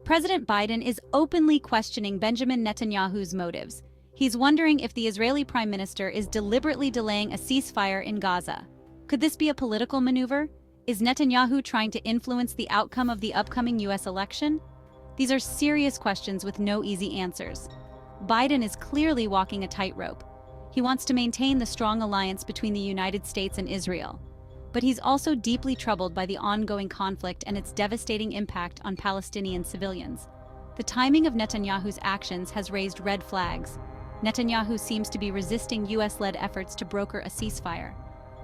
President Biden is openly questioning Benjamin Netanyahu's motives. He's wondering if the Israeli Prime Minister is deliberately delaying a ceasefire in Gaza. Could this be a political maneuver? Is Netanyahu trying to influence the outcome of the upcoming U.S. election? These are serious questions with no easy answers. Biden is clearly walking a tightrope. He wants to maintain the strong alliance between the United States and Israel. But he's also deeply troubled by the ongoing conflict and its devastating impact on Palestinian civilians. The timing of Netanyahu's actions has raised red flags. Netanyahu seems to be resisting U.S.-led efforts to broker a ceasefire.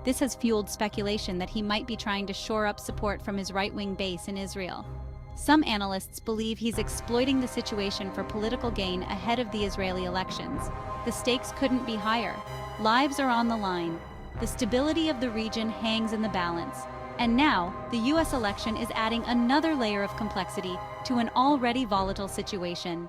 This has fueled speculation that he might be trying to shore up support from his right-wing base in Israel. Some analysts believe he's exploiting the situation for political gain ahead of the Israeli elections. The stakes couldn't be higher. Lives are on the line. The stability of the region hangs in the balance. And now, the U.S. election is adding another layer of complexity to an already volatile situation.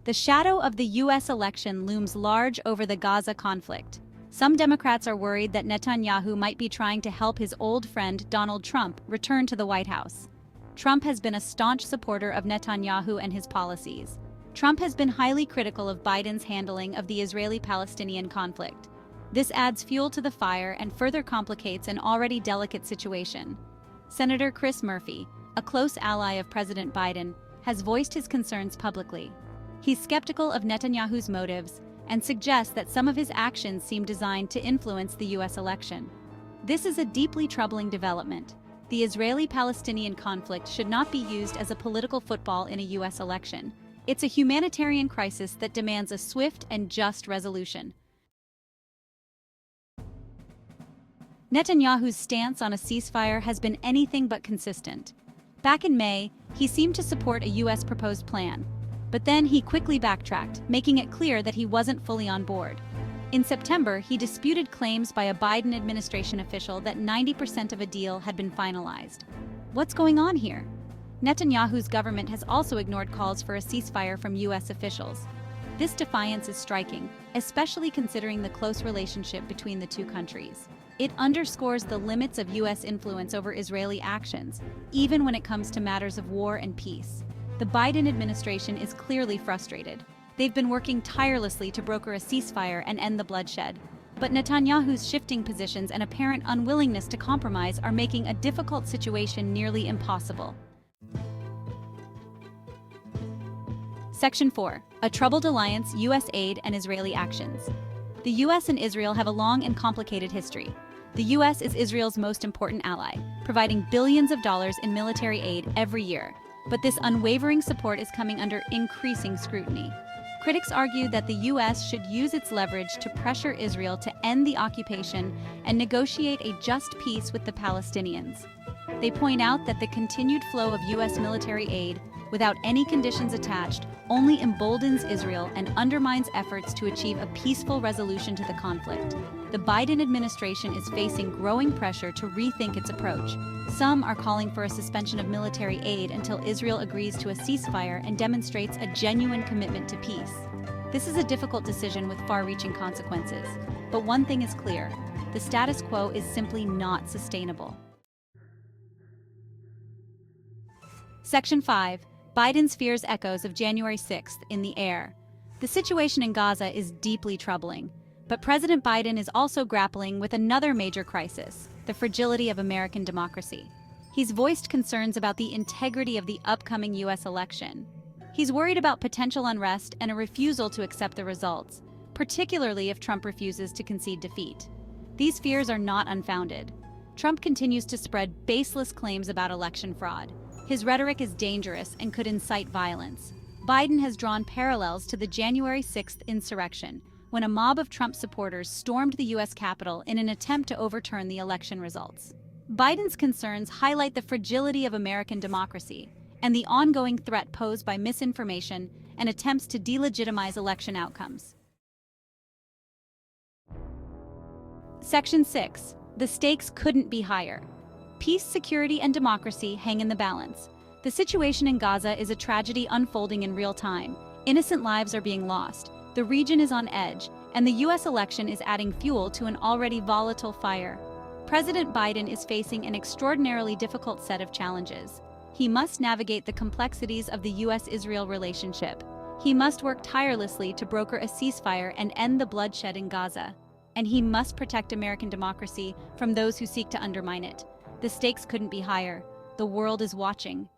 The shadow of the U.S. election looms large over the Gaza conflict. Some Democrats are worried that Netanyahu might be trying to help his old friend Donald Trump return to the White House. Trump has been a staunch supporter of Netanyahu and his policies. Trump has been highly critical of Biden's handling of the Israeli-Palestinian conflict. This adds fuel to the fire and further complicates an already delicate situation. Senator Chris Murphy, a close ally of President Biden, has voiced his concerns publicly. He's skeptical of Netanyahu's motives and suggests that some of his actions seem designed to influence the U.S. election. This is a deeply troubling development. The Israeli-Palestinian conflict should not be used as a political football in a U.S. election. It's a humanitarian crisis that demands a swift and just resolution. Netanyahu's stance on a ceasefire has been anything but consistent. Back in May, he seemed to support a U.S. proposed plan, but then he quickly backtracked, making it clear that he wasn't fully on board. In September, he disputed claims by a Biden administration official that 90% of a deal had been finalized. What's going on here? Netanyahu's government has also ignored calls for a ceasefire from U.S. officials. This defiance is striking, especially considering the close relationship between the two countries. It underscores the limits of U.S. influence over Israeli actions, even when it comes to matters of war and peace. The Biden administration is clearly frustrated. They've been working tirelessly to broker a ceasefire and end the bloodshed. But Netanyahu's shifting positions and apparent unwillingness to compromise are making a difficult situation nearly impossible. Section 4. A troubled alliance, U.S. aid and Israeli actions. The U.S. and Israel have a long and complicated history. The U.S. is Israel's most important ally, providing billions of dollars in military aid every year. But this unwavering support is coming under increasing scrutiny. Critics argue that the U.S. should use its leverage to pressure Israel to end the occupation and negotiate a just peace with the Palestinians. They point out that the continued flow of U.S. military aid, without any conditions attached, only emboldens Israel and undermines efforts to achieve a peaceful resolution to the conflict. The Biden administration is facing growing pressure to rethink its approach. Some are calling for a suspension of military aid until Israel agrees to a ceasefire and demonstrates a genuine commitment to peace. This is a difficult decision with far-reaching consequences. But one thing is clear: the status quo is simply not sustainable. Section 5. Biden's fears echoes of January 6th in the air. The situation in Gaza is deeply troubling, but President Biden is also grappling with another major crisis: the fragility of American democracy. He's voiced concerns about the integrity of the upcoming U.S. election. He's worried about potential unrest and a refusal to accept the results, particularly if Trump refuses to concede defeat. These fears are not unfounded. Trump continues to spread baseless claims about election fraud. His rhetoric is dangerous and could incite violence. Biden has drawn parallels to the January 6th insurrection, when a mob of Trump supporters stormed the U.S. Capitol in an attempt to overturn the election results. Biden's concerns highlight the fragility of American democracy and the ongoing threat posed by misinformation and attempts to delegitimize election outcomes. Section 6. The stakes couldn't be higher. Peace, security, and democracy hang in the balance. The situation in Gaza is a tragedy unfolding in real time. Innocent lives are being lost. The region is on edge, and the U.S. election is adding fuel to an already volatile fire. President Biden is facing an extraordinarily difficult set of challenges. He must navigate the complexities of the U.S. Israel relationship. He must work tirelessly to broker a ceasefire and end the bloodshed in Gaza. And he must protect American democracy from those who seek to undermine it. The stakes couldn't be higher. The world is watching.